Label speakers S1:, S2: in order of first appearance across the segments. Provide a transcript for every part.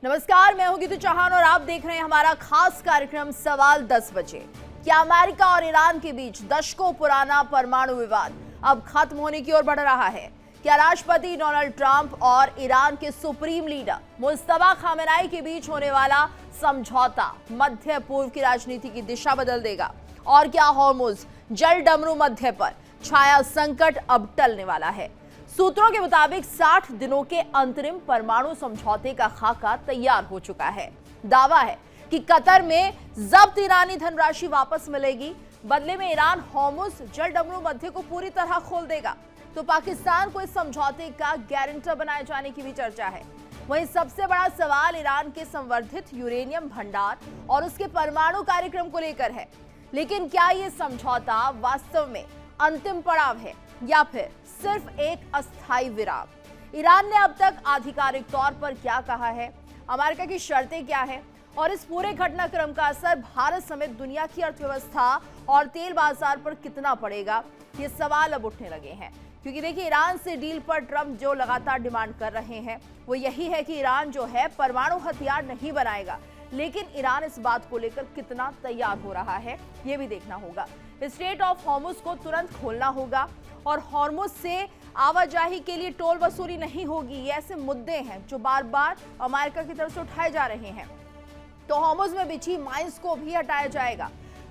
S1: नमस्कार, मैं हूं गीतू चौहान और आप देख रहे हैं हमारा खास कार्यक्रम सवाल 10 बजे। क्या अमेरिका और ईरान के बीच दशकों पुराना परमाणु विवाद अब खत्म होने की ओर बढ़ रहा है? क्या राष्ट्रपति डोनाल्ड ट्रंप और ईरान के सुप्रीम लीडर मुस्तफा खामेनेई के बीच होने वाला समझौता मध्य पूर्व की राजनीति की दिशा बदल देगा? और क्या हॉर्मुज जल डमरू मध्य पर छाया संकट अब टलने वाला है? सूत्रों के मुताबिक 60 दिनों के अंतरिम परमाणु समझौते का खाका तैयार हो चुका है। दावा है कि कतर में जब्त ईरानी धनराशि वापस मिलेगी। बदले में ईरान हॉर्मुज जल डमरू मध्य को पूरी तरह खोल देगा। तो पाकिस्तान को इस समझौते का गारंटर बनाए जाने की भी चर्चा है। वहीं सबसे बड़ा सवाल ईरान के संवर्धित यूरेनियम भंडार और उसके परमाणु कार्यक्रम को लेकर है। लेकिन क्या ये समझौता वास्तव में अंतिम पड़ाव है या फिर सिर्फ एक अस्थायी विराम? ईरान ने अब तक आधिकारिक तौर पर क्या कहा है? अमेरिका की शर्तें क्या है? और इस पूरे घटनाक्रम का असर भारत समेत दुनिया की अर्थव्यवस्था और तेल बाजार पर कितना पड़ेगा? ये सवाल अब उठने लगे हैं, क्योंकि देखिए, ईरान से डील पर ट्रंप जो लगातार डिमांड कर रहे हैं वो यही है कि ईरान जो है परमाणु हथियार नहीं बनाएगा। लेकिन ईरान इस बात को लेकर कितना तैयार हो रहा है ये भी देखना होगा। स्ट्रेट ऑफ हॉर्मुज को तुरंत खोलना होगा और हॉर्मुज से आवाजाही के लिए टोल वसूली नहीं होगी। ये ऐसे मुद्दे हैं जो बार बार अमेरिका की तरफ से उठाए जा रहे हैं। तो हॉर्मुज में बिछी माइंस को भी हटाया जाएगा।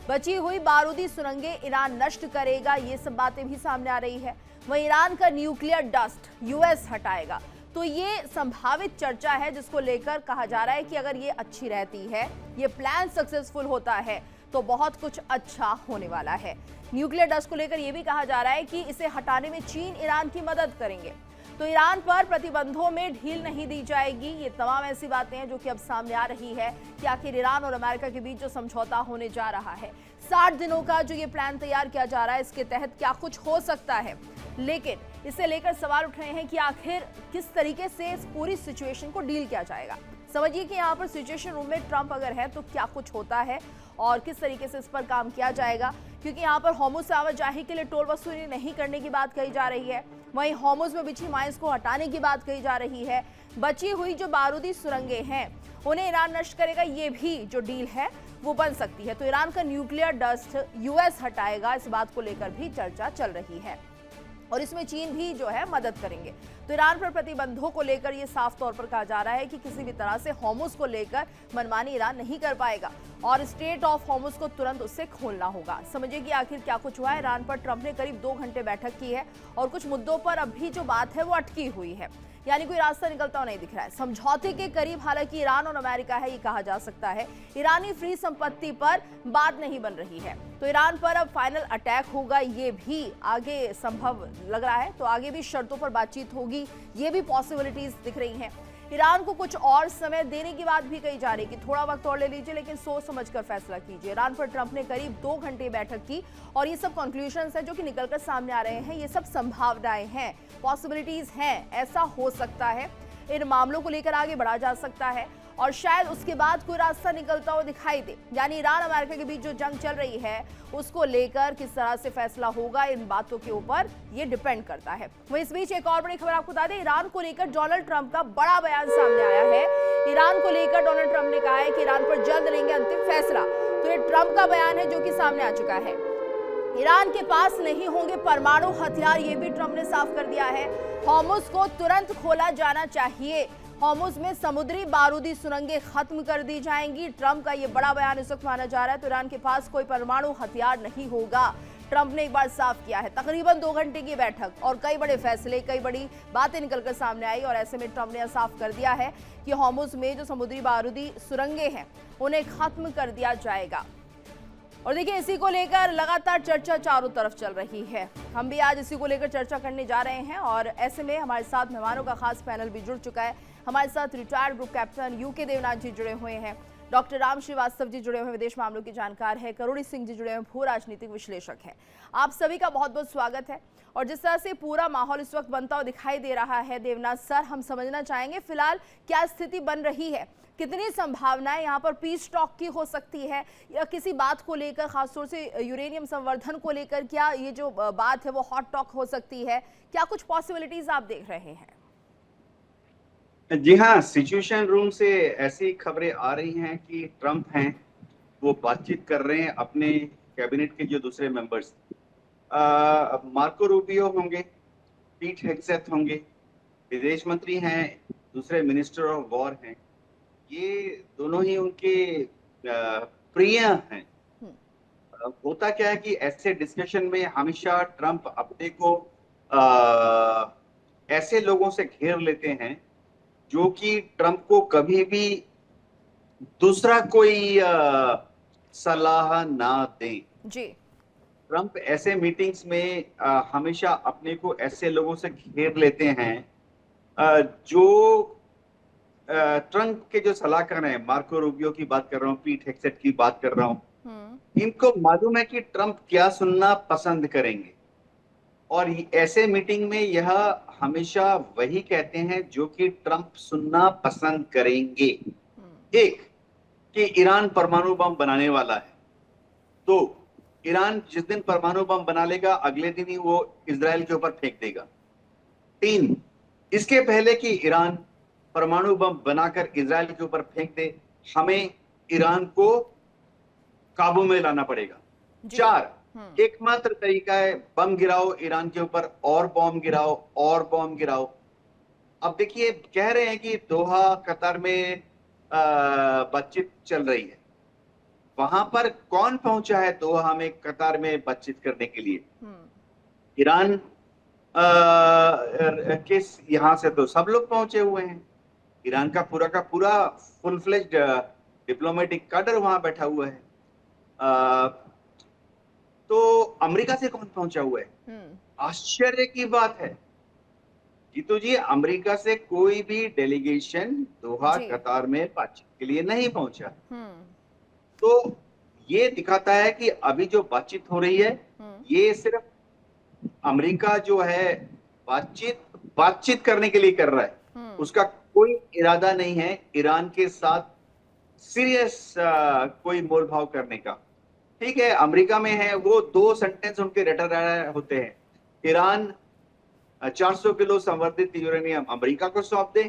S1: बची हुई बारूदी सुरंगें ईरान नष्ट करेगा, ये सब बातें भी सामने आ रही है। वहीं ईरान का न्यूक्लियर डस्ट यूएस हटाएगा। तो ये संभावित चर्चा है जिसको लेकर कहा जा रहा है कि अगर ये अच्छी रहती है, ये प्लान सक्सेसफुल होता है, तो बहुत कुछ अच्छा होने वाला है। न्यूक्लियर डस्ट को लेकर यह भी कहा जा रहा है कि इसे हटाने में चीन ईरान की मदद करेंगे। तो ईरान पर प्रतिबंधों में ढील नहीं दी जाएगी। ये तमाम ऐसी बातें हैं जो कि अब सामने आ रही है कि आखिर ईरान और अमेरिका के बीच जो समझौता होने जा रहा है, 60 दिनों का जो ये प्लान तैयार किया जा रहा है, इसके तहत क्या कुछ हो सकता है। लेकिन इसे लेकर सवाल उठ रहे हैं कि आखिर किस तरीके से इस पूरी सिचुएशन को डील किया जाएगा। समझिए कि यहाँ पर सिचुएशन रूम में ट्रंप अगर है तो क्या कुछ होता है और किस तरीके से इस पर काम किया जाएगा, क्योंकि यहाँ पर हॉर्मुज से आवाजाही के लिए टोल वसूली नहीं करने की बात कही जा रही है। वहीं हॉर्मुज में बिछी माइंस को हटाने की बात कही जा रही है। बची हुई जो बारूदी सुरंगें हैं उन्हें ईरान नष्ट करेगा, ये भी जो डील है वो बन सकती है। तो ईरान का न्यूक्लियर डस्ट यूएस हटाएगा, इस बात को लेकर भी चर्चा चल रही है और इसमें चीन भी जो है मदद करेंगे। तो ईरान पर प्रतिबंधों को लेकर यह साफ तौर पर कहा जा रहा है कि किसी भी तरह से हॉर्मुज को लेकर मनमानी ईरान नहीं कर पाएगा और स्ट्रेट ऑफ हॉर्मुज को तुरंत उससे खोलना होगा। समझिए कि आखिर क्या कुछ हुआ है। ईरान पर ट्रंप ने करीब 2 घंटे बैठक की है और कुछ मुद्दों पर अभी जो बात है वो अटकी हुई है, यानी कोई रास्ता निकलता हुआ नहीं दिख रहा है। समझौते के करीब हालांकि ईरान और अमेरिका है, ये कहा जा सकता है। ईरानी फ्री संपत्ति पर बात नहीं बन रही है, तो ईरान पर अब फाइनल अटैक होगा, ये भी आगे संभव लग रहा है। तो आगे भी शर्तों पर बातचीत होगी, ये भी पॉसिबिलिटीज दिख रही हैं। ईरान को कुछ और समय देने की बात भी कही जा रही है कि थोड़ा वक्त और ले लीजिए, लेकिन सोच समझकर फैसला कीजिए। ईरान पर ट्रंप ने करीब 2 घंटे बैठक की और ये सब कंक्लूजन्स हैं जो कि निकलकर सामने आ रहे हैं। ये सब संभावनाएं हैं, पॉसिबिलिटीज हैं, ऐसा हो सकता है। इन मामलों को लेकर आगे बढ़ा जा सकता है और शायद उसके बाद कोई रास्ता निकलता हुआ दिखाई दे। यानी ईरान अमेरिका के बीच जो जंग चल रही है उसको लेकर किस तरह से फैसला होगा, इन बातों के ऊपर ये डिपेंड करता है। वहीं इस बीच एक और बड़ी खबर आपको बता दें, ईरान को लेकर डोनाल्ड ट्रंप का बड़ा बयान सामने आया है। ईरान को लेकर डोनाल्ड ट्रंप ने कहा है कि ईरान पर जल्द लेंगे अंतिम फैसला। तो ये ट्रंप का बयान है जो कि सामने आ चुका है। ईरान के पास नहीं होंगे परमाणु हथियार, ये भी ट्रंप ने साफ कर दिया है। हॉर्मुज को तुरंत खोला जाना चाहिए। हॉर्मुज में समुद्री बारूदी सुरंगें खत्म कर दी जाएंगी। ट्रंप का ये बड़ा बयान इस वक्त माना जा रहा है। तो ईरान के पास कोई परमाणु हथियार नहीं होगा, ट्रंप ने एक बार साफ किया है। तकरीबन 2 घंटे की बैठक और कई बड़े फैसले, कई बड़ी बातें निकलकर सामने आई और ऐसे में ट्रंप ने साफ कर दिया है कि हॉर्मुज में जो समुद्री बारूदी सुरंगें हैं उन्हें खत्म कर दिया जाएगा। और देखिए, इसी को लेकर लगातार चर्चा चारों तरफ चल रही है। हम भी आज इसी को लेकर चर्चा करने जा रहे हैं और ऐसे में हमारे साथ मेहमानों का खास पैनल भी जुड़ चुका है। हमारे साथ retired group captain UK Devnath ji जुड़े हुए हैं, डॉक्टर राम श्रीवास्तव जी जुड़े हुए विदेश मामलों के जानकार है, करुणी सिंह जी जुड़े हुए भू राजनीतिक विश्लेषक हैं। आप सभी का बहुत बहुत स्वागत है। और जिस तरह से पूरा माहौल इस वक्त बनता हुआ दिखाई दे रहा है, देवनाथ सर, हम समझना चाहेंगे फिलहाल क्या स्थिति बन रही है, कितनी संभावनाएं यहाँ पर पीस टॉक की हो सकती है या किसी बात को लेकर, खासतौर से यूरेनियम संवर्धन को लेकर क्या ये जो बात है वो हॉट टॉक हो सकती है, क्या कुछ पॉसिबिलिटीज आप देख रहे हैं?
S2: जी हाँ, सिचुएशन रूम से ऐसी खबरें आ रही हैं कि ट्रंप हैं वो बातचीत कर रहे हैं अपने कैबिनेट के जो दूसरे मेंबर्स, मार्को रूबियो होंगे, पीट हेग्सेथ होंगे, विदेश मंत्री हैं, दूसरे मिनिस्टर ऑफ वॉर हैं। ये दोनों ही उनके प्रिय हैं। होता क्या है कि ऐसे डिस्कशन में हमेशा ट्रंप अपने को ऐसे लोगों से घेर लेते हैं जो कि ट्रंप को कभी भी दूसरा कोई सलाह ना दें।
S1: जी।
S2: ट्रंप ऐसे मीटिंग्स में हमेशा अपने को ऐसे लोगों से घेर लेते हैं जो ट्रंप के जो सलाहकार हैं, मार्को रूबियो की बात कर रहा हूँ, पीट हेग्सेथ की बात कर रहा हूँ,
S1: हम्म।
S2: इनको मालूम है कि ट्रंप क्या सुनना पसंद करेंगे और ऐसे मीटिंग में यह हमेशा वही कहते हैं जो कि ट्रंप सुनना पसंद करेंगे। एक, कि ईरान परमाणु बम बनाने वाला है। दो, ईरान जिस दिन परमाणु बम बना लेगा अगले दिन ही वो इजराइल के ऊपर फेंक देगा। तीन, इसके पहले कि ईरान परमाणु बम बनाकर इजराइल के ऊपर फेंक दे, हमें ईरान को काबू में लाना पड़ेगा।
S1: जी।
S2: चार, एकमात्र तरीका है बम गिराओ ईरान के ऊपर, और बम गिराओ और बम गिराओ। अब देखिए, कह रहे हैं कि दोहा कतर में बातचीत चल रही है। वहां पर कौन पहुंचा है दोहा में, कतार में बातचीत करने के लिए? ईरान के यहां से तो सब लोग पहुंचे हुए हैं। ईरान का पूरा फुल फ्लेज्ड डिप्लोमेटिक cadre वहां बैठा हुआ है। अ, तो अमेरिका से कौन पहुंचा हुआ है? आश्चर्य की बात है जीतू जी, अमेरिका से कोई भी डेलीगेशन दोहा
S1: जी।
S2: कतार में बातचीत के लिए नहीं पहुंचा। तो ये दिखाता है कि अभी जो बातचीत हो रही है ये सिर्फ अमेरिका जो है बातचीत बातचीत करने के लिए कर रहा है। उसका कोई इरादा नहीं है ईरान के साथ सीरियस कोई मोल भाव करने का। ठीक है, अमेरिका में है वो, दो सेंटेंस उनके रटे होते हैं। ईरान 400 किलो संवर्धित यूरेनियम अमेरिका को सौंप दे,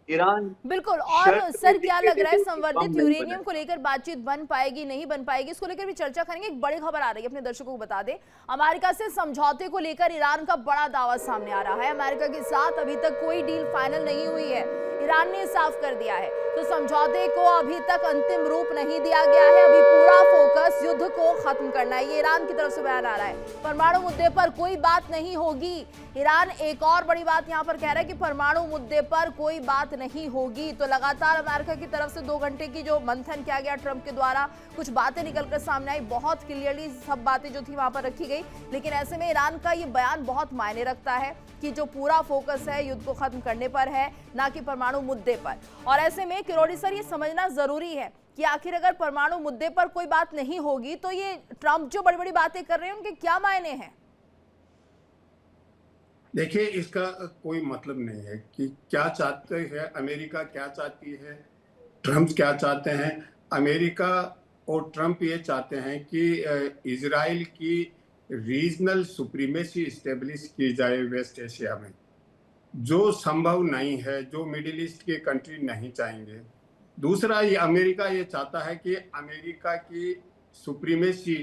S2: ईरान
S1: बिल्कुल। और
S2: शर्त पे
S1: सर, क्या
S2: देके
S1: लग
S2: दे
S1: रहा है
S2: दे कि बम
S1: संवर्धित
S2: नहीं
S1: यूरेनियम को
S2: बनाएगा।
S1: लेकर बातचीत बन पाएगी नहीं बन पाएगी, इसको लेकर भी चर्चा करेंगे। एक बड़ी खबर आ रही है, अपने दर्शकों को बता दें, अमेरिका से समझौते को लेकर ईरान का बड़ा दावा सामने आ रहा है। अमेरिका के साथ अभी तक कोई डील फाइनल नहीं हुई है, ईरान ने साफ कर दिया है। तो समझौते को अभी तक अंतिम रूप नहीं दिया गया है, अभी पूरा फोकस युद्ध को खत्म करना है, ये ईरान की तरफ से बयान आ रहा है। परमाणु मुद्दे पर कोई बात नहीं होगी। ईरान एक और बड़ी बात यहां पर कह रहा है कि परमाणु मुद्दे पर कोई बात नहीं होगी। तो लगातार अमेरिका की तरफ से 2 घंटे की जो मंथन किया गया ट्रंप के द्वारा, कुछ बातें निकलकर सामने आई, बहुत क्लियरली सब बातें जो थी वहां पर रखी गई। लेकिन ऐसे में ईरान का ये बयान बहुत मायने रखता है कि जो पूरा फोकस है युद्ध को खत्म करने पर है, ना कि परमाणु मुद्दे पर। और ऐसे में किरोड़ी सर, ये समझना जरूरी है कि आखिर अगर परमाणु मुद्दे पर कोई बात नहीं होगी तो ये ट्रंप जो बड़ी बड़ी बातें कर रहे हैं उनके क्या मायने हैं?
S3: देखिए, इसका कोई मतलब नहीं है कि क्या चाहते हैं अमेरिका, क्या चाहती है ट्रंप, क्या चाहते हैं अमेरिका और ट्रंप। ये चाहते हैं कि इजराइल की रीजनल सुप्रीमेसी इस्टेब्लिश की जाए वेस्ट एशिया में, जो संभव नहीं है, जो मिडिल ईस्ट के कंट्री नहीं चाहेंगे। दूसरा, ये अमेरिका ये चाहता है कि अमेरिका की सुप्रीमेसी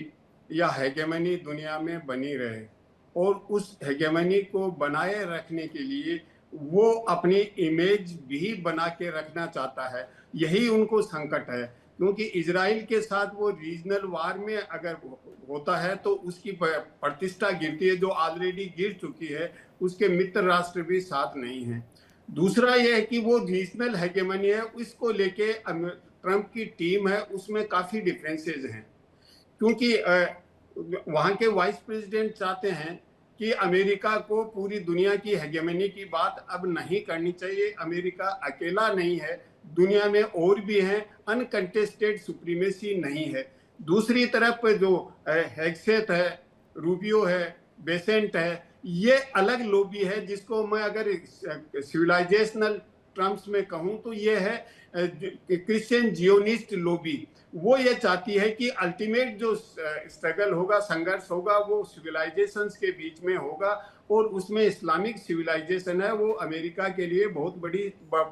S3: या हेगेमनी दुनिया में बनी रहे, और उस हेगेमनी को बनाए रखने के लिए वो अपनी इमेज भी बना के रखना चाहता है। यही उनको संकट है, क्योंकि इजराइल के साथ वो रीजनल वार में अगर होता है तो उसकी प्रतिष्ठा गिरती है, जो ऑलरेडी गिर चुकी है। उसके मित्र राष्ट्र भी साथ नहीं है। दूसरा यह है कि वो रीजनल हेगेमनी है, इसको लेके ट्रंप की टीम है, उसमें काफी डिफरेंसेस हैं। क्योंकि वहां के वाइस प्रेसिडेंट चाहते हैं कि अमेरिका को पूरी दुनिया की हेगेमनी की बात अब नहीं करनी चाहिए। अमेरिका अकेला नहीं है, दुनिया में और भी हैं, अनकंटेस्टेड सुप्रीमेसी नहीं है। दूसरी तरफ जो हेग्सेथ है, रूबियो है, बेसेंट है, ये अलग लॉबी है, जिसको मैं अगर सिविलाइजेशनल टर्म्स में कहूं तो ये है क्रिश्चियन जियोनिस्ट लॉबी। वो ये चाहती है कि अल्टीमेट जो स्ट्रगल होगा, संघर्ष होगा, वो सिविलाइजेशंस के बीच में होगा, और उसमें इस्लामिक सिविलाइजेशन है, वो अमेरिका के लिए बहुत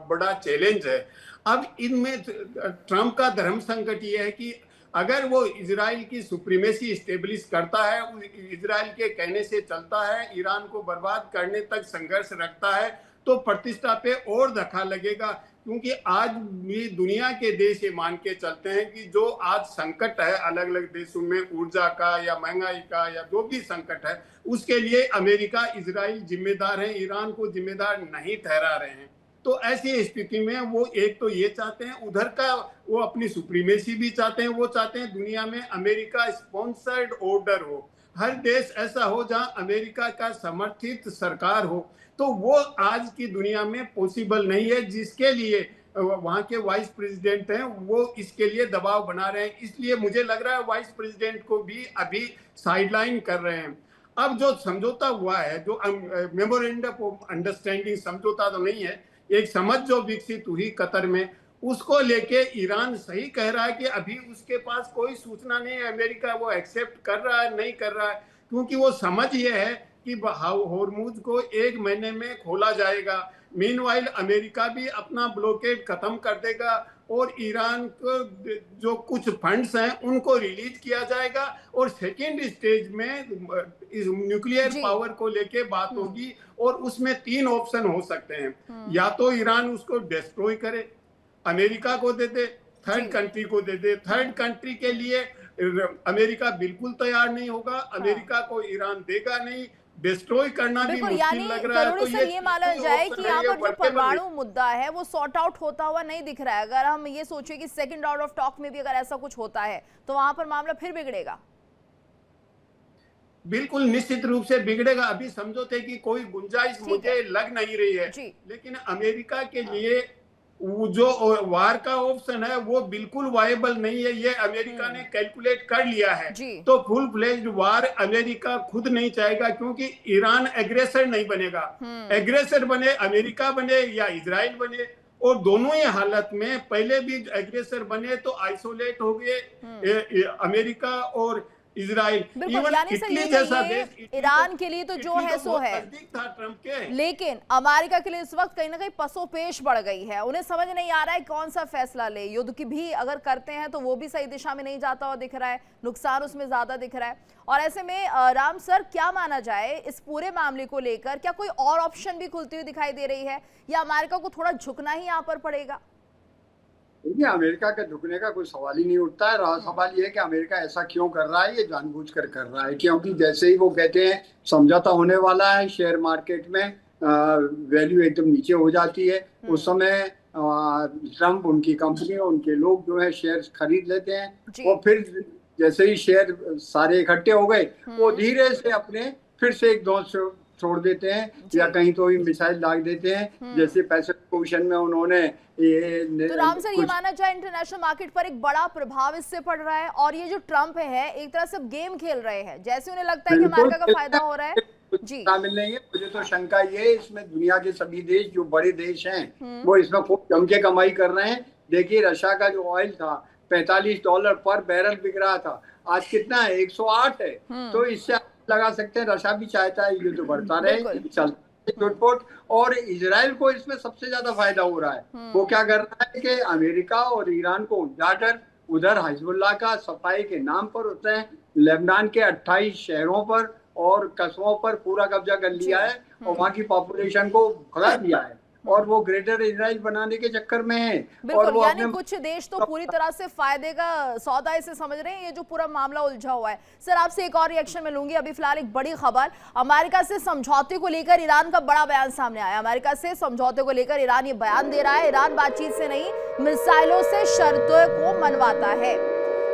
S3: बड़ा चैलेंज है। अब इनमें ट्रंप का धर्म संकट ये है कि अगर वो इजराइल की सुप्रीमेसी स्टेब्लिश करता है, इजराइल के कहने से चलता है, ईरान को बर्बाद करने तक संघर्ष रखता है, तो प्रतिष्ठा पे और धक्का लगेगा। क्योंकि आज भी दुनिया के देश ये मान के चलते हैं कि जो आज संकट है अलग अलग देशों में, ऊर्जा का या महंगाई का या जो भी संकट है, उसके लिए अमेरिका इजराइल जिम्मेदार है, ईरान को जिम्मेदार नहीं ठहरा रहे हैं। तो ऐसी स्थिति में वो एक तो ये चाहते हैं, उधर का वो अपनी सुप्रीमेसी भी चाहते हैं, वो चाहते हैं दुनिया में अमेरिका स्पॉन्सर्ड ऑर्डर हो, हर देश ऐसा हो जहां अमेरिका का समर्थित सरकार हो। तो वो आज की दुनिया में पॉसिबल नहीं है, जिसके लिए वहां के वाइस प्रेसिडेंट हैं वो इसके लिए दबाव बना रहे हैं। इसलिए मुझे लग रहा है वाइस प्रेसिडेंट को भी अभी साइडलाइन कर रहे हैं। अब जो समझौता हुआ है, जो मेमोरेंडम ऑफ अंडरस्टैंडिंग, समझौता तो नहीं है, एक समझ जो विकसित हुई कतर में, उसको लेके ईरान सही कह रहा है कि अभी उसके पास कोई सूचना नहीं है अमेरिका वो एक्सेप्ट कर रहा है नहीं कर रहा है, क्योंकि वो समझ ये है कि होर्मुज को 1 महीने में खोला जाएगा। मीनवाइल अमेरिका भी अपना ब्लॉकेड खत्म कर देगा और ईरान को जो कुछ फंड्स हैं उनको रिलीज किया जाएगा और सेकेंड स्टेज में न्यूक्लियर पावर को लेके बात होगी और उसमें 3 ऑप्शन हो सकते हैं। या तो ईरान उसको डिस्ट्रॉय करे, अमेरिका को दे दे, थर्ड कंट्री को दे दे। थर्ड कंट्री के लिए अमेरिका बिल्कुल तैयार नहीं होगा, अमेरिका को ईरान देगा नहीं, डिस्ट्रॉय करना भी मुश्किल लग रहा है। तो
S1: ये माना जाए कि यहाँ पर जो परमाणु मुद्दा है वो सॉर्ट आउट होता हुआ नहीं दिख रहा है। अगर हम ये सोचे कि सेकंड राउंड ऑफ टॉक में भी अगर ऐसा कुछ होता है तो वहां पर मामला फिर बिगड़ेगा।
S3: बिल्कुल निश्चित रूप से बिगड़ेगा। अभी समझौते की कोई गुंजाइश मुझे लग नहीं रही है, लेकिन अमेरिका के लिए जो वार का ऑप्शन है वो बिल्कुल वायबल नहीं है, ये अमेरिका ने कैलकुलेट कर लिया है। तो फुल फ्लेज्ड वार अमेरिका खुद नहीं चाहेगा, क्योंकि ईरान एग्रेसर नहीं बनेगा। एग्रेसर बने अमेरिका बने या इजराइल बने, और दोनों ही हालत में पहले भी एग्रेसर बने तो आइसोलेट हो गए अमेरिका और इजराइल।
S1: इटली जैसा देश ईरान के लिए तो जो है सो है,
S3: था ट्रंप के,
S1: लेकिन अमेरिका के लिए इस वक्त कहीं ना कहीं पसोपेश बढ़ गई है। उन्हें समझ नहीं आ रहा है कौन सा फैसला ले। युद्ध की भी अगर करते हैं तो वो भी सही दिशा में नहीं जाता हुआ दिख रहा है, नुकसान उसमें ज्यादा दिख रहा है। और ऐसे में राम सर क्या माना जाए इस पूरे मामले को लेकर, क्या कोई और ऑप्शन भी खुलती हुई दिखाई दे रही है या अमेरिका को थोड़ा झुकना ही यहाँ पर पड़ेगा?
S4: देखिए, अमेरिका के झुकने का कोई सवाल ही नहीं उठता है। रहा सवाल ये है कि अमेरिका ऐसा क्यों कर रहा है, ये जानबूझकर कर रहा है। क्योंकि जैसे ही वो कहते हैं समझौता होने वाला है, शेयर मार्केट में वैल्यू एकदम नीचे हो जाती है, उस समय ट्रम्प, उनकी कंपनी, उनके लोग जो है शेयर खरीद लेते हैं और फिर जैसे ही शेयर सारे इकट्ठे हो गए वो धीरे से अपने फिर से एक दो छोड़ देते हैं या कहीं तो भी मिसाइल दाग देते हैं, जैसे पैसिफिक ओशन में उन्होंने ये।
S1: तो राम सर ये माना जाए इंटरनेशनल मार्केट पर एक बड़ा प्रभाव इससे पड़ रहा है, और ये जो ट्रम्प है एक तरह से गेम खेल रहे हैं, जैसे उन्हें लगता है कि अमेरिका का फायदा हो रहा है। जी
S4: शामिल नहीं है, मुझे तो शंका ये इसमें दुनिया के सभी देश जो बड़े देश हैं वो इसमें खूब जम के कमाई कर रहे हैं। देखिए रशिया का जो ऑयल था $45 पर बैरल बिक रहा था, आज कितना है, 108 है। तो इससे लगा सकते हैं रशिया भी चाहता है ये तो बढ़ता रहे, चलता चुटपुट। और इजराइल को इसमें सबसे ज्यादा फायदा हो रहा है। वो क्या कर रहा है कि अमेरिका और ईरान को उलझाकर उधर हिजबुल्लाह का सफाई के नाम पर होते हैं लेबनान के 28 शहरों पर और कस्बों पर पूरा कब्जा कर लिया है और वहाँ की पॉपुलेशन को भगा दिया है, और वो ग्रेटर इजराइल बनाने के चक्कर में है।
S1: बिल्कुल, यानी कुछ देश तो पूरी तरह से फायदे का सौदा इसे समझ रहे हैं, ये जो पूरा मामला उलझा हुआ है। सर आपसे एक और रिएक्शन मिलूंगी। अभी फिलहाल एक बड़ी खबर, अमेरिका से समझौते को लेकर ईरान का बड़ा बयान सामने आया। अमेरिका से समझौते को लेकर ईरान ये बयान दे रहा है, ईरान बातचीत से नहीं मिसाइलों से शर्तों को मनवाता है।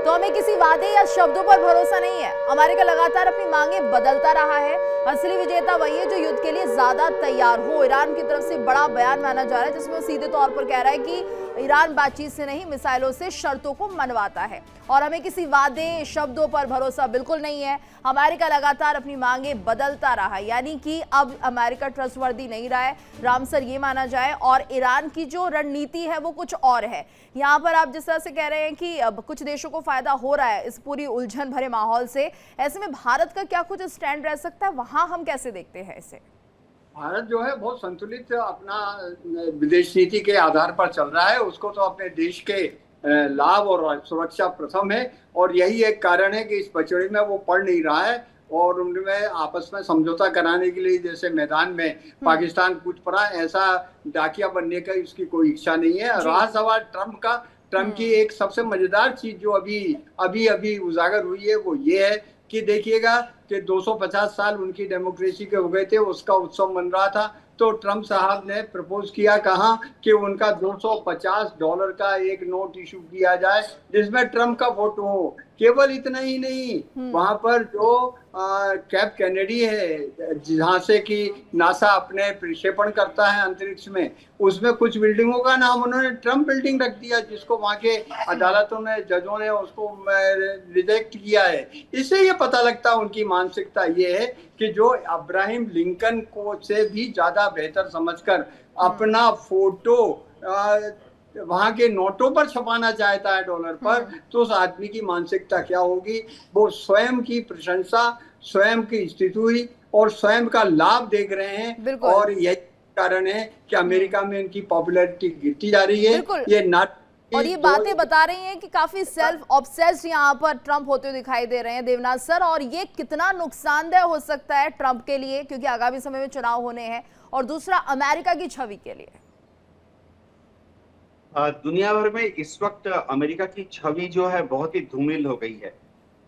S1: तो हमें किसी वादे या शब्दों पर भरोसा नहीं है। अमेरिका लगातार अपनी मांगे बदलता रहा है। असली विजेता वही है जो युद्ध के लिए ज्यादा तैयार हो। ईरान की तरफ से बड़ा बयान माना जा रहा है जिसमें वो सीधे तौर पर कह रहा है कि ईरान बातचीत से नहीं मिसाइलों से शर्तों को मनवाता है और हमें किसी वादे शब्दों पर भरोसा बिल्कुल नहीं है। अमेरिका लगातार अपनी मांगे बदलता रहा, यानी कि अब अमेरिका ट्रस्टवर्दी नहीं रहा है, राम सर ये माना जाए। और ईरान की जो रणनीति है वो कुछ और है। यहाँ पर आप जिस तरह से कह रहे हैं कि अब कुछ देशों को फायदा हो रहा है इस पूरी उलझन भरे माहौल से, ऐसे में भारत का क्या कुछ स्टैंड रह सकता है, वहां हम कैसे देखते हैं इसे?
S4: भारत जो है बहुत संतुलित अपना विदेश नीति के आधार पर चल रहा है। उसको तो अपने देश के लाभ और सुरक्षा प्रथम है, और यही एक कारण है कि इस पचड़ी में वो पड़ नहीं रहा है और उनमें आपस में समझौता कराने के लिए जैसे मैदान में पाकिस्तान कूद पड़ा, ऐसा डाकिया बनने का उसकी कोई इच्छा नहीं है। रहा सवाल ट्रम्प की एक सबसे मजेदार चीज जो अभी उजागर हुई है वो ये है कि देखिएगा कि 250 साल उनकी डेमोक्रेसी के हो गए थे, उसका उत्सव मन रहा था, तो ट्रम्प साहब ने प्रपोज किया कहा कि उनका $250 का एक नोट इशू किया जाए जिसमें ट्रम्प का फोटो हो। केवल इतना ही नहीं, वहां पर जो कैप कैनेडी है जहां से कि नासा अपने प्रक्षेपण करता है अंतरिक्ष में, उसमें कुछ बिल्डिंगों का नाम उन्होंने ट्रम्प बिल्डिंग रख दिया, जिसको वहां के अदालतों ने, जजों ने उसको रिजेक्ट किया है। इससे ये पता लगता है उनकी मानसिकता ये है कि जो अब्राहम लिंकन को से भी ज्यादा बेहतर समझकर अपना फोटो वहां के नोटों पर छपाना चाहता है डॉलर पर, तो उस आदमी की मानसिकता क्या होगी। वो स्वयं की प्रशंसा, स्वयं की स्तुति और स्वयं का लाभ देख रहे हैं, और यही कारण है कि अमेरिका में इनकी पॉपुलैरिटी गिरती जा रही है। ये नाट
S1: और ये बातें बता रही हैं कि काफी सेल्फ ऑब्सेस्ड यहाँ पर ट्रम्प होते हुए दिखाई दे रहे हैं देवनाथ सर, और ये कितना नुकसानदेह हो सकता है ट्रम्प के लिए, क्योंकि आगामी समय में चुनाव होने हैं, और दूसरा अमेरिका की छवि के लिए।
S2: दुनिया भर में इस वक्त अमेरिका की छवि जो है बहुत ही धूमिल हो गई है।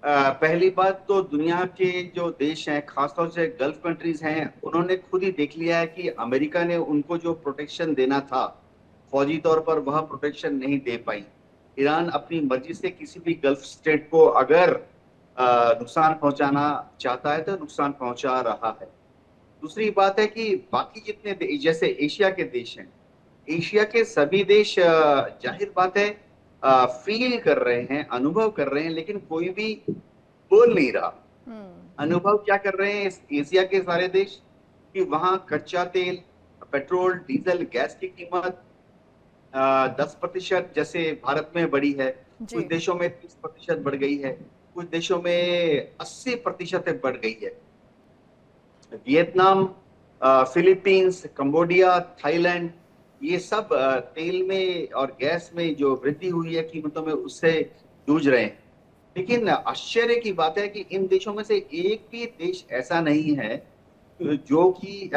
S2: पहली बात तो दुनिया के जो देश हैं, खासतौर से गल्फ कंट्रीज हैं, उन्होंने खुद ही देख लिया है कि अमेरिका ने उनको जो प्रोटेक्शन देना था फौजी तौर पर, वह प्रोटेक्शन नहीं दे पाई। ईरान अपनी मर्जी से किसी भी गल्फ स्टेट को अगर नुकसान पहुंचाना चाहता है तो नुकसान पहुंचा रहा है। दूसरी बात है कि बाकी जितने जैसे एशिया के देश हैं, एशिया के सभी देश जाहिर बात है फील कर रहे हैं, अनुभव कर रहे हैं, लेकिन कोई भी बोल नहीं रहा। अनुभव क्या कर रहे हैं एशिया के सारे देश कि वहां कच्चा तेल, पेट्रोल, डीजल, गैस की कीमत 10% जैसे भारत में बढ़ी है, कुछ देशों में 30% बढ़ गई है, कुछ देशों में 80% बढ़ गई है। वियतनाम, फिलीपींस, कंबोडिया, थाईलैंड, ये सब तेल में और गैस में जो वृद्धि हुई है कीमतों में, उससे जूझ रहे हैं। लेकिन आश्चर्य की बात है कि इन देशों में से एक भी देश ऐसा नहीं है जो कि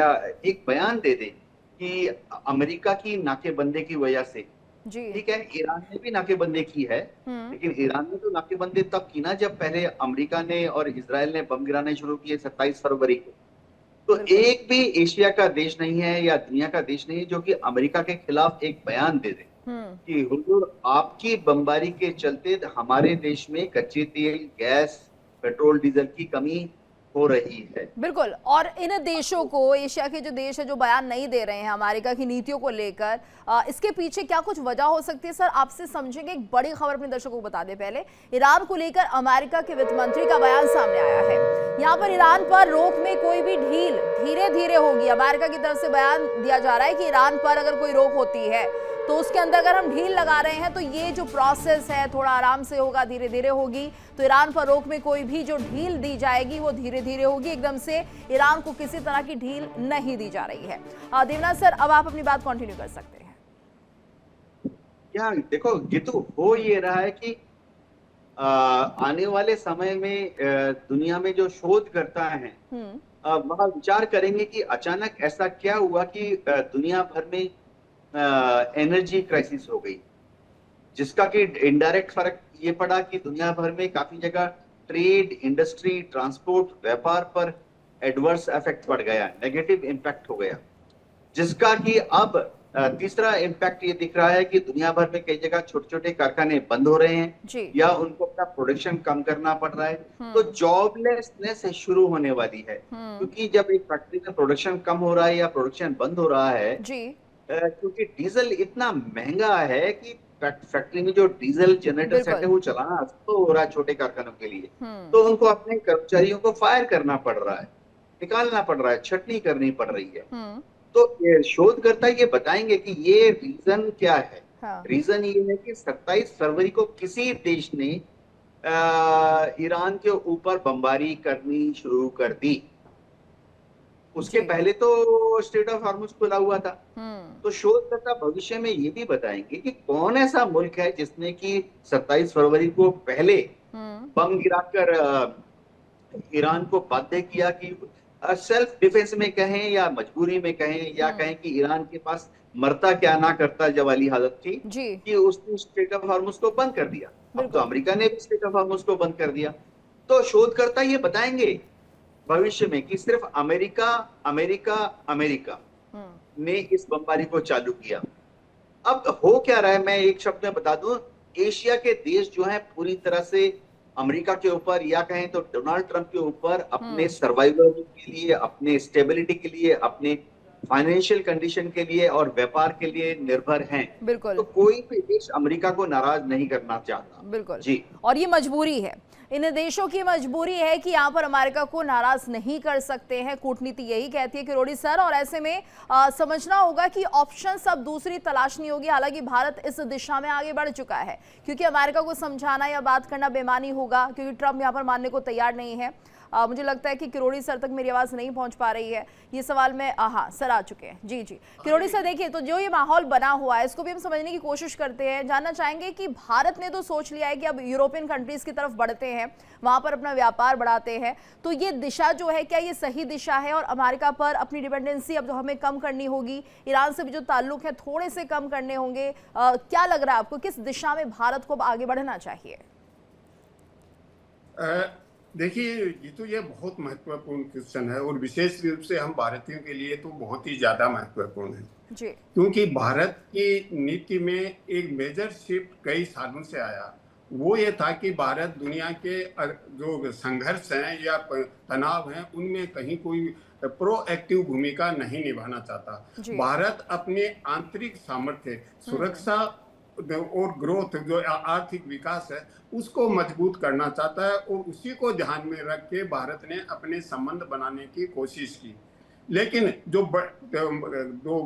S2: एक बयान दे दे कि अमेरिका की नाकेबंदी की वजह से, ठीक है ईरान ने भी नाकेबंदी की है, लेकिन ईरान ने तो नाकेबंदी तब की ना जब पहले अमेरिका ने और इजराइल ने बम गिराने शुरू किए 27 फरवरी को। तो एक भी एशिया का देश नहीं है या दुनिया का देश नहीं है जो कि अमेरिका के खिलाफ एक बयान दे दे कि हुजूर आपकी बमबारी के चलते हमारे देश में कच्चे तेल, गैस, पेट्रोल, डीजल की कमी हो रही है।
S1: बिल्कुल, और इन देशों को, एशिया के जो देश है जो बयान नहीं दे रहे हैं अमेरिका की नीतियों को लेकर, इसके पीछे क्या कुछ वजह हो सकती है सर, आपसे समझेंगे। एक बड़ी खबर अपने दर्शकों को बता दें पहले, ईरान को लेकर अमेरिका के वित्त मंत्री का बयान सामने आया है। यहाँ पर ईरान पर रोक में कोई भी ढील धीरे धीरे होगी। अमेरिका की तरफ से बयान दिया जा रहा है कि ईरान पर अगर कोई रोक होती है तो उसके अंदर अगर हम ढील लगा रहे हैं तो ये जो प्रोसेस है थोड़ा आराम से होगा, धीरे धीरे होगी। तो ईरान पर रोक में कोई भी जो ढील दी जाएगी वो धीरे धीरे होगी, एकदम से ईरान को किसी तरह की ढील नहीं दी जा रही है। देवनाथ सर, अब आप अपनी बात कंटिन्यू कर सकते हैं।
S2: क्या देखो गीतू, हो ये रहा है कि आने वाले समय में दुनिया में जो शोधकर्ता हैं वह विचार करेंगे कि अचानक ऐसा क्या हुआ कि दुनिया भर में एनर्जी क्राइसिस हो गई, जिसका कि इनडायरेक्ट फर्क ये पड़ा कि दुनिया भर में काफी जगह ट्रेड, इंडस्ट्री, ट्रांसपोर्ट, व्यापार पर एडवर्स इफेक्ट पड़ गया, नेगेटिव इम्पैक्ट हो गया, जिसका कि अब तीसरा इम्पैक्ट ये दिख रहा है कि दुनिया भर में कई जगह छोटे छोटे कारखाने बंद हो रहे हैं या उनको अपना प्रोडक्शन कम करना पड़ रहा है। तो जॉबलेसनेस शुरू होने वाली है, क्योंकि जब एक फैक्ट्री में प्रोडक्शन कम हो रहा है या प्रोडक्शन बंद हो रहा है क्योंकि डीजल इतना महंगा है कि फैक्ट्री में जो डीजल जनरेटर सेट है वो चलाना तो हो रहा है छोटे कारखानों के लिए, तो उनको अपने कर्मचारियों को फायर करना पड़ रहा है, निकालना पड़ रहा है, छटनी करनी पड़ रही है। तो ये शोधकर्ता ये बताएंगे कि ये रीजन क्या है। रीजन ये है कि 27 फरवरी को किसी देश ने ईरान के ऊपर बमबारी करनी शुरू कर दी। उसके पहले तो स्ट्रेट ऑफ हॉर्मुज खुला हुआ था। तो शोधकर्ता भविष्य में ये भी बताएंगे कि कौन ऐसा मुल्क है जिसने कि 27 फरवरी को पहले बम गिराकर ईरान को बाध्य किया कि सेल्फ डिफेंस में कहें या मजबूरी में कहें या कहें कि ईरान के पास मरता क्या ना करता जब वाली हालत थी कि उसने स्ट्रेट ऑफ हॉर्मुज को बंद कर दिया। अब तो अमेरिका ने भी स्ट्रेट ऑफ हॉर्मुज को बंद कर दिया। तो शोधकर्ता ये बताएंगे भविष्य में कि सिर्फ अमेरिका ने इस बमबारी को चालू किया। अब हो क्या रहा है, मैं एक शब्द में बता दूं, एशिया के देश जो हैं पूरी तरह से अमेरिका के ऊपर या कहें तो डोनाल्ड ट्रंप के ऊपर अपने सर्वाइवल के लिए, अपने स्टेबिलिटी के लिए, अपने फाइनेंशियल कंडीशन के लिए और व्यापार के लिए निर्भर हैं।
S1: बिल्कुल।
S2: तो कोई भी देश अमेरिका को नाराज नहीं करना चाहता।
S1: बिल्कुल
S2: जी।
S1: और ये मजबूरी है, इन देशों की मजबूरी है कि यहाँ पर अमेरिका को नाराज नहीं कर सकते हैं, कूटनीति यही कहती है किरोड़ी सर। और ऐसे में समझना होगा कि ऑप्शंस अब दूसरी तलाशनी होगी। हालांकि भारत इस दिशा में आगे बढ़ चुका है, क्योंकि अमेरिका को समझाना या बात करना बेमानी होगा, क्योंकि ट्रंप यहाँ पर मानने को तैयार नहीं है। मुझे लगता है कि किरोड़ी सर तक मेरी आवाज नहीं पहुंच पा रही है। ये सवाल में हाँ सर आ चुके हैं। जी किरोड़ी सर, देखिए तो जो ये माहौल बना हुआ है इसको भी हम समझने की कोशिश करते हैं। जानना चाहेंगे कि भारत ने तो सोच लिया है कि अब यूरोपियन कंट्रीज की तरफ बढ़ते हैं, वहां पर अपना व्यापार बढ़ाते हैं, तो ये दिशा जो है क्या ये सही दिशा है? और अमेरिका पर अपनी डिपेंडेंसी अब जो हमें कम करनी होगी, ईरान से भी जो ताल्लुक है थोड़े से कम करने होंगे, क्या लग रहा है आपको किस दिशा में भारत को आगे बढ़ना चाहिए?
S3: देखिए ये बहुत महत्वपूर्ण क्वेश्चन है और विशेष रूप से हम भारतीयों के लिए तो बहुत ही ज्यादा महत्वपूर्ण है
S1: जी।
S3: क्योंकि भारत की नीति में एक मेजर शिफ्ट कई सालों से आया। वो ये था कि भारत दुनिया के जो संघर्ष हैं या तनाव हैं उनमें कहीं कोई प्रोएक्टिव भूमिका नहीं निभाना चाहता। भारत अपने आंतरिक सामर्थ्य, सुरक्षा और ग्रोथ, जो आर्थिक विकास है उसको मजबूत करना चाहता है और उसी को ध्यान में रख के भारत ने अपने संबंध बनाने की कोशिश की। लेकिन जो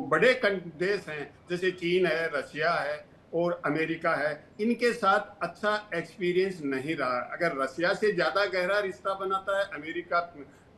S3: बड़े देश हैं जैसे चीन है, रशिया है और अमेरिका है, इनके साथ अच्छा एक्सपीरियंस नहीं रहा। अगर रशिया से ज्यादा गहरा रिश्ता बनाता है, अमेरिका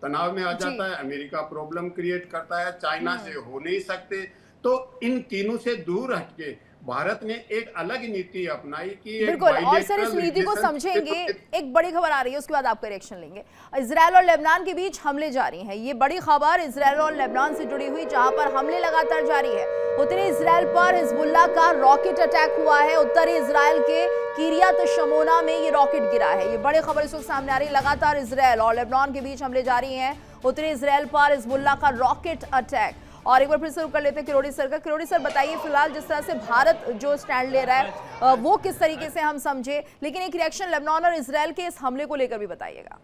S3: तनाव में आ जाता है, अमेरिका प्रॉब्लम क्रिएट करता है, चाइना से हो नहीं सकते। तो इन तीनों से दूर हटके भारत ने एक अलग नीति अपनाई कि
S1: बिल्कुल। और सर इस नीति को समझेंगे, एक बड़ी खबर आ रही है उसके बाद आपका रिएक्शन लेंगे। इजरायल और लेबनान के बीच हमले जारी हैं, ये बड़ी खबर इजरायल और लेबनान से जुड़ी हुई, जहां पर हमले लगातार जारी है। उत्तरी इजरायल पर हिजबुल्लाह का रॉकेट अटैक हुआ है। उत्तरी इजरायल के किरियत शमोना में ये रॉकेट गिरा है। ये बड़ी खबर इस वक्त सामने आ रही है। लगातार इजरायल और लेबनान के बीच हमले जारी हैं। उत्तरी इजरायल पर हिजबुल्लाह का रॉकेट अटैक। और एक बार फिर से रुक कर लेते हैं किरोड़ी सर का। किरोड़ी सर बताइए फिलहाल जिस तरह से भारत जो स्टैंड ले रहा है वो किस तरीके से हम समझे, लेकिन एक रिएक्शन लेबनान और इजरायल के इस हमले को लेकर भी बताइएगा।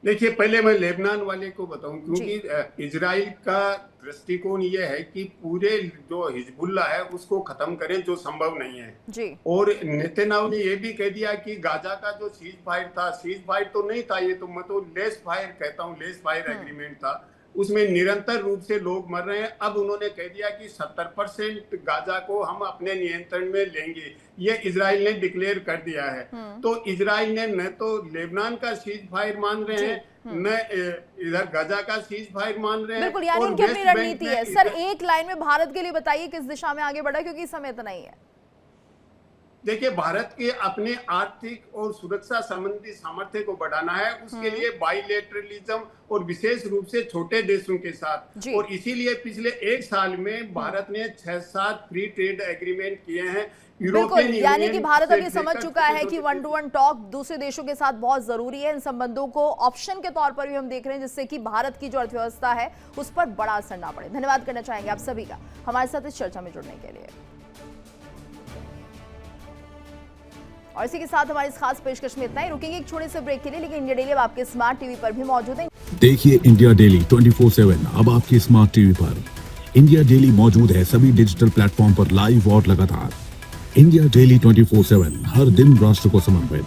S3: देखिए पहले मैं लेबनान वाले को बताऊं, क्योंकि इजराइल का दृष्टिकोण ये है कि पूरे जो हिजबुल्ला है उसको खत्म करें, जो संभव नहीं है जी। और नेतन्याहू ने ये भी कह दिया कि गाजा का जो सीज फायर था, सीज फायर तो नहीं था, ये तो मैं तो लेस फायर कहता हूँ, लेस फायर एग्रीमेंट था, उसमें निरंतर रूप से लोग मर रहे हैं। अब उन्होंने कह दिया कि 70% गाजा को हम अपने नियंत्रण में लेंगे, ये इजराइल ने डिक्लेयर कर दिया है। तो इजराइल ने न तो लेबनान का सीज फायर मान रहे हैं, न इधर गाजा का सीज फायर मान रहे हैं।
S1: बिल्कुल, यानी इनकी अपनी रणनीति है। सर एक लाइन में भारत के लिए बताइए किस दिशा में आगे बढ़ा, क्योंकि समय इतना ही है।
S3: देखिए भारत के अपने आर्थिक और सुरक्षा संबंधी सामर्थ्य को बढ़ाना है, उसके लिए बाइलेटरलिज्म और विशेष रूप से छोटे देशों के साथ, और इसीलिए पिछले 1 साल में भारत ने 6-7 फ्री ट्रेड एग्रीमेंट किए हैं।
S1: बिल्कुल, यानी कि भारत अब ये समझ चुका है कि 1-to-1 टॉक दूसरे देशों के साथ बहुत जरूरी है। इन संबंधों को ऑप्शन के तौर पर भी हम देख रहे हैं, जिससे कि भारत की जो अर्थव्यवस्था है उस पर बड़ा असर ना पड़े। धन्यवाद करना चाहेंगे आप सभी का हमारे साथ इस चर्चा में जुड़ने के लिए। और इसी के साथ हमारी इस खास पेशकश में इतना ही। रुकेंगे एक छोटे से ब्रेक के लिए, लेकिन इंडिया डेली अब आपके स्मार्ट टीवी पर भी मौजूद है।
S5: देखिए इंडिया डेली 24/7 अब आपकी स्मार्ट टीवी पर। इंडिया डेली मौजूद है सभी डिजिटल प्लेटफॉर्म पर लाइव और लगातार। इंडिया डेली 24/7, हर दिन राष्ट्र को समर्पित।